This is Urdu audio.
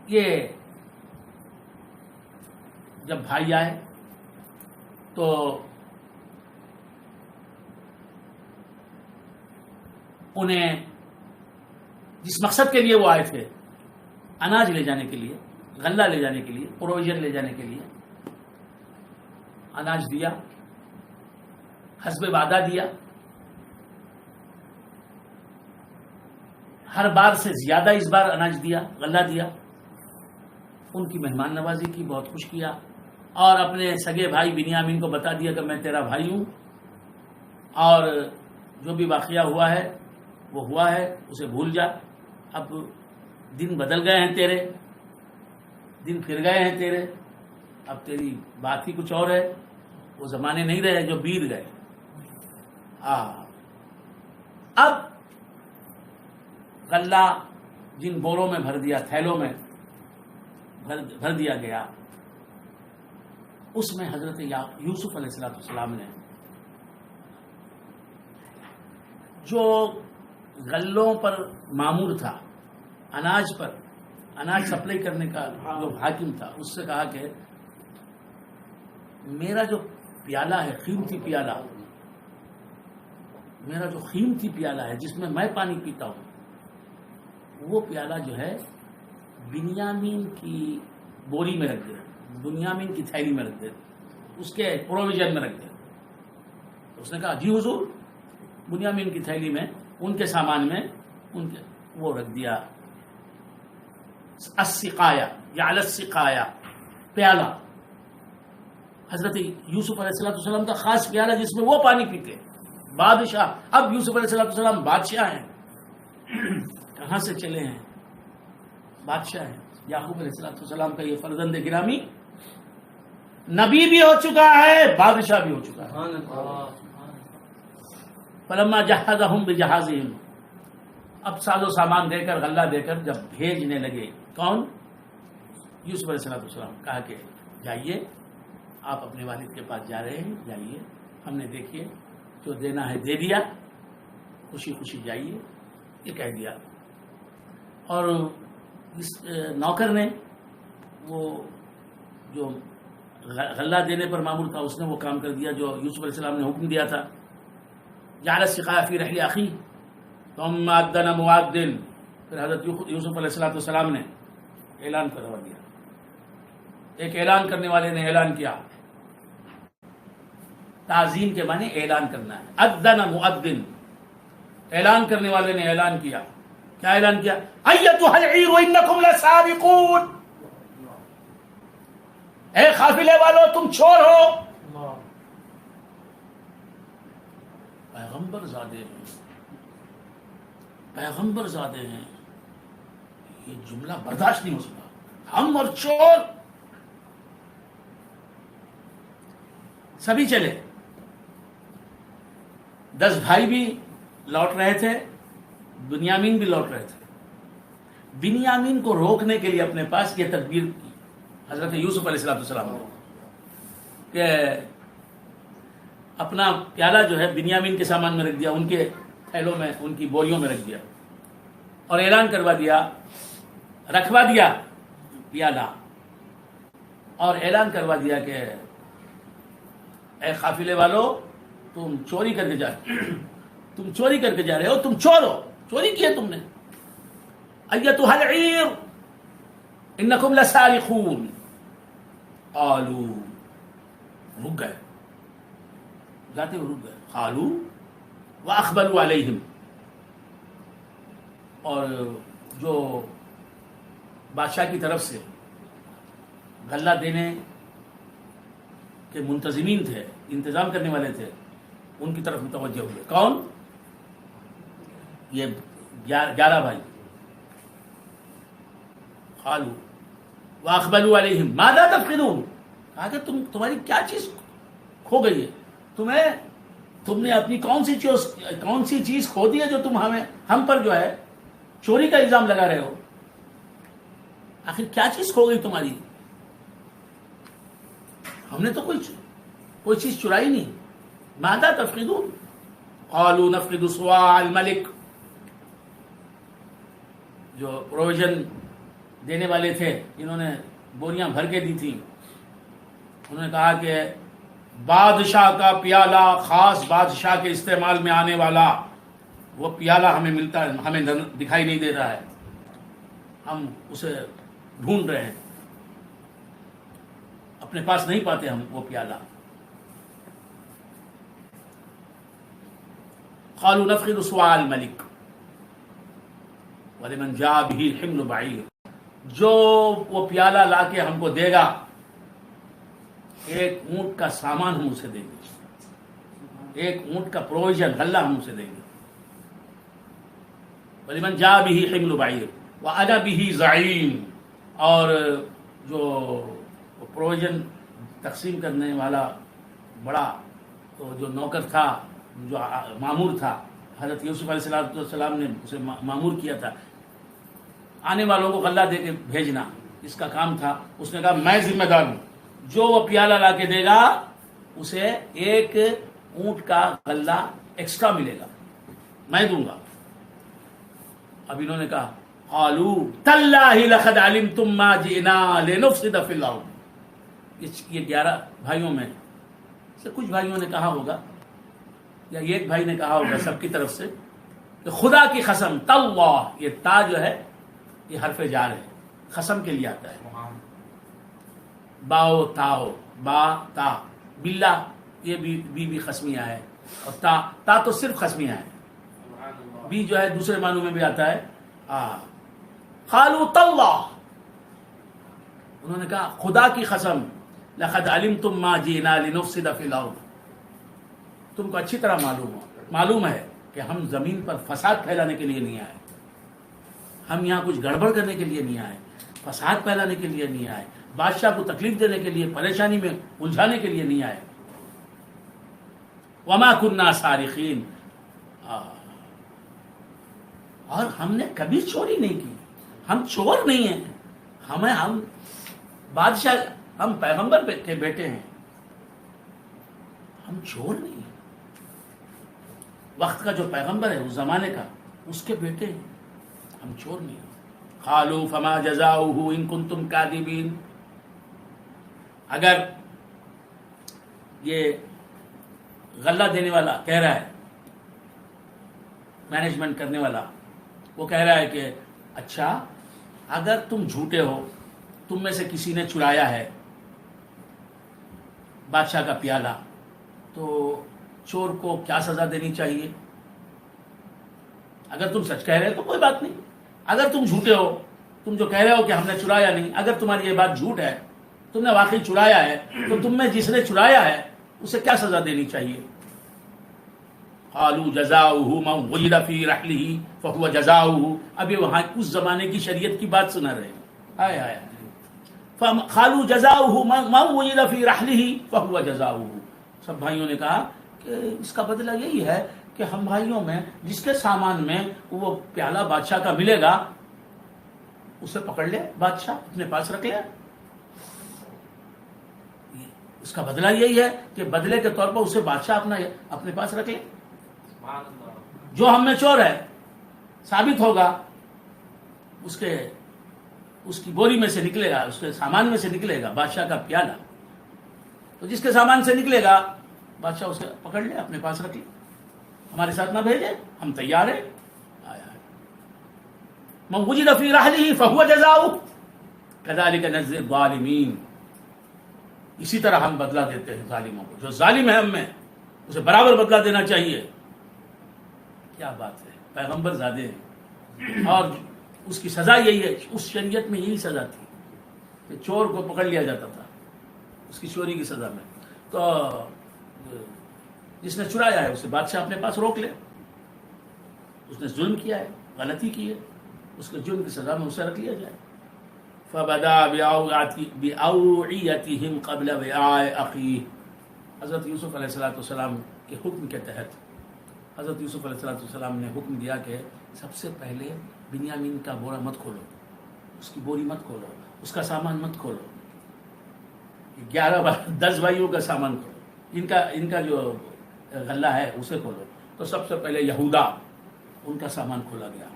یہ جب بھائی آئے تو انہیں جس مقصد کے لیے وہ آئے تھے، اناج لے جانے کے لیے، غلہ لے جانے کے لیے، پروویژن لے جانے کے لیے، اناج دیا، حسب وعدہ دیا، ہر بار سے زیادہ اس بار اناج دیا، غلہ دیا، ان کی مہمان نوازی کی، بہت خوش کیا، اور اپنے سگے بھائی بنیامین کو بتا دیا کہ میں تیرا بھائی ہوں، اور جو بھی واقعہ ہوا ہے وہ ہوا ہے، اسے بھول جا، اب دن بدل گئے ہیں تیرے، دن پھر گئے ہیں تیرے، اب تیری بات ہی کچھ اور ہے، وہ زمانے نہیں رہے جو بیت گئے۔ اب غلہ جن بوروں میں بھر دیا، تھیلوں میں بھر دیا گیا، اس میں حضرت یوسف علیہ السلام نے جو غلوں پر مامور تھا، اناج پر، اناج سپلائی کرنے کا جو حاکم تھا، اس سے کہا کہ میرا جو پیالہ ہے، قیمتی پیالہ، میرا جو قیمتی پیالہ ہے جس میں میں پانی پیتا ہوں، وہ پیالہ جو ہے بنیامین کی بوری میں رکھ دے، بنیامین کی تھیلی میں رکھ دے، اس کے پروویژن میں رکھ دے۔ اس نے کہا جی حضور، بنیامین کی تھیلی میں، ان کے سامان میں، ان کے وہ رکھ دیا، السقایا یا علی السقایا، پیالہ، حضرت یوسف علیہ السلام کا خاص پیالہ جس میں وہ پانی پیتے۔ بادشاہ، اب یوسف علیہ السلام بادشاہ ہیں، کہاں سے چلے ہیں؟ بادشاہ ہیں۔ یعقوب علیہ السلام کا یہ فرزند گرامی نبی بھی ہو چکا ہے، بادشاہ بھی ہو چکا ہے۔ فلما جہزہم بجہازہم، اب ساز و سامان دے کر، غلہ دے کر جب بھیجنے لگے، کون؟ یوسف علیہ السلام، کہا کہ جائیے، آپ اپنے والد کے پاس جا رہے ہیں، جائیے، ہم نے دیکھیے جو دینا ہے دے دیا، خوشی خوشی جائیے، یہ کہہ دیا۔ اور اس نوکر نے، وہ جو غلہ دینے پر معمول تھا، اس نے وہ کام کر دیا جو یوسف علیہ السلام نے حکم دیا تھا۔ جعل السقایا فی رحل اخیہ ثم اذن مؤذن، پھر حضرت یوسف علیہ السلام نے اعلان کروا دیا، ایک اعلان کرنے والے نے اعلان کیا، تعظیم کے معنی اعلان کرنا ہے، اذن مؤذن، اعلان کرنے والے نے اعلان کیا، کیا اعلان کیا؟ ایتھا العیر انکم لسابقون، اے قافلے والو تم چور ہو، پیغمبر زادے ہیں، پیغمبر زادے ہیں، یہ جملہ برداشت نہیں ہو سکا، ہم اور چور، سبھی چلے۔ 10 بھائی بھی لوٹ رہے تھے، بنیامین بھی لوٹ رہے تھے۔ بنیامین کو روکنے کے لیے اپنے پاس یہ تدبیر کی حضرت یوسف علیہ السلام نے کہ اپنا پیالہ جو ہے بنیامین کے سامان میں رکھ دیا، ان کے تھیلوں میں، ان کی بوریوں میں رکھ دیا، اور اعلان کروا دیا، رکھوا دیا پیالہ، اور اعلان کروا دیا کہ اے قافلے والو، تم چوری کر کے تم چوری کر کے جا رہے ہو، تم چور ہو، چوری کی ہے تم نے۔ ایتھا العیر انکم لسارقون، قالوا، رک گئے، جاتے ہوئے رک گئے، قالوا واقبلوا علیہم، اور جو بادشاہ کی طرف سے غلہ دینے کے منتظمین تھے، انتظام کرنے والے تھے، ان کی طرف متوجہ ہوئے۔ کون؟ یہ 11 بھائی۔ قالوا واقبلوا علیہم ماذا تفقدون، کہا کہ تمہاری کیا چیز کھو گئی ہے، تم نے اپنی کون سی چیز کھو دی ہے جو تم ہم پر جو ہے چوری کا الزام لگا رہے ہو؟ آخر کیا چیز کھو گئی تمہاری؟ ہم نے تو کوئی چیز چرائی نہیں۔ ماذا تفقدون، قالوا نفقد صواع الملک، جو پروویژن دینے والے تھے انہوں نے بوریاں بھر کے دی تھیں. انہوں نے کہا کہ بادشاہ کا پیالہ، خاص بادشاہ کے استعمال میں آنے والا وہ پیالہ ہمیں ملتا ہے، ہمیں دکھائی نہیں دے رہا ہے، ہم اسے ڈھونڈ رہے ہیں، اپنے پاس نہیں پاتے ہم وہ پیالہ. قالوا نفقد صواع الملک ولمن جاء به حمل بعیر. جو وہ پیالہ لا کے ہم کو دے گا، ایک اونٹ کا سامان ہم اسے دیں گے، ایک اونٹ کا پروویژن غلہ ہم اسے دیں گے. وَلِمَنْ جَاءَ بِهِ حِمْلُ بَعِيرٍ وَأَنَا بِهِ زَعِيمٌ. اور جو پروویژن تقسیم کرنے والا بڑا جو نوکر تھا، جو مامور تھا، حضرت یوسف علیہ السلام نے اسے مامور کیا تھا آنے والوں کو غلہ دے کے بھیجنا، اس کا کام تھا. اس نے کہا میں ذمہ دار ہوں، جو وہ پیالہ لا کے دے گا اسے ایک اونٹ کا غلہ ایکسٹرا ملے گا، میں دوں گا. اب انہوں نے کہا قالوا تاللہ لقد علمتم ما جئنا لنفسد فی الارض. یہ 11 بھائیوں میں سے کچھ بھائیوں نے کہا ہوگا یا ایک بھائی نے کہا ہوگا سب کی طرف سے کہ خدا کی قسم، تاللہ، یہ تا جو ہے یہ حرف جار ہے، قسم کے لیے آتا ہے. باؤ تاؤ، با تا، بلا یہ بھی قسمیہ ہے، اور تا تو صرف قسمیہ ہے. بھی جو ہے دوسرے معنوں میں بھی آتا ہے. قالوا تاللہ، انہوں نے کہا خدا کی قسم، لقد علمتم ما جئنا لنفسد فی الارض. تم کو اچھی طرح معلوم ہے کہ ہم زمین پر فساد پھیلانے کے لیے نہیں آئے، ہم یہاں کچھ گڑبڑ کرنے کے لیے نہیں آئے، فساد پھیلانے کے لیے نہیں آئے، بادشاہ کو تکلیف دینے کے لیے، پریشانی میں الجھانے کے لیے نہیں آئے. وما كنا سارقین، اور ہم نے کبھی چوری نہیں کی، ہم چور نہیں ہیں، ہم بادشاہ، ہم پیغمبر کے بیٹے ہیں، ہم چور نہیں ہیں. وقت کا جو پیغمبر ہے اس زمانے کا، اس کے بیٹے ہیں، ہم چور نہیں ہیں. قالوا فما جزاؤه ان کنتم کاذبین. اگر یہ غلہ دینے والا کہہ رہا ہے، مینجمنٹ کرنے والا وہ کہہ رہا ہے کہ اچھا اگر تم جھوٹے ہو، تم میں سے کسی نے چرایا ہے بادشاہ کا پیالہ، تو چور کو کیا سزا دینی چاہیے؟ اگر تم سچ کہہ رہے ہو تو کوئی بات نہیں، اگر تم جھوٹے ہو، تم جو کہہ رہے ہو کہ ہم نے چرایا نہیں، اگر تمہاری یہ بات جھوٹ ہے، تم نے واقعی چرایا ہے، تو تم میں جس نے چرایا ہے اسے کیا سزا دینی چاہیے؟ قالوا جزاؤه من وجد في رحله فهو جزاؤه. ابھی وہاں اس زمانے کی شریعت کی بات سنا رہے ہیں. قالوا جزاؤه من وجد في رحله فهو جزاؤه. سب بھائیوں نے کہا کہ اس کا بدلہ یہی ہے کہ ہم بھائیوں میں جس کے سامان میں وہ پیالہ بادشاہ کا ملے گا اسے پکڑ لے، بادشاہ اپنے پاس رکھ لے. اس کا بدلہ یہی ہے کہ بدلے کے طور پر اسے بادشاہ اپنے پاس رکھ لے. جو ہم میں چور ہے ثابت ہوگا، اس کی بوری میں سے نکلے گا، اس کے سامان میں سے نکلے گا بادشاہ کا پیالہ، تو جس کے سامان سے نکلے گا بادشاہ اسے پکڑ لے، اپنے پاس رکھ لے، ہمارے ساتھ نہ بھیجے، ہم تیار ہیں. من وجد فی رحلہ فہو جزاؤہ کذالک نجزی الظالمین. اسی طرح ہم بدلہ دیتے ہیں ظالموں کو، جو ظالم ہے ہم میں اسے برابر بدلہ دینا چاہیے. کیا بات ہے، پیغمبر زادے ہیں، اور اس کی سزا یہی ہے. اس شریعت میں یہی سزا تھی کہ چور کو پکڑ لیا جاتا تھا اس کی چوری کی سزا میں. تو جس نے چرایا ہے اسے بادشاہ اپنے پاس روک لے، اس نے ظلم کیا ہے، غلطی کی ہے، اس کے جرم کی سزا میں اسے رکھ لیا جائے. فبدا بأوعیتہم قبل وعاء اخیہ. حضرت یوسف علیہ السلام کے حکم کے تحت حضرت یوسف علیہ السلام نے حکم دیا کہ سب سے پہلے بنیامین کا بورا مت کھولو، اس کی بوری مت کھولو، اس کا سامان مت کھولو، 10 بھائیوں کا سامان کھولو، ان کا جو غلہ ہے اسے کھولو. تو سب سے پہلے یہودا ان کا سامان کھولا گیا.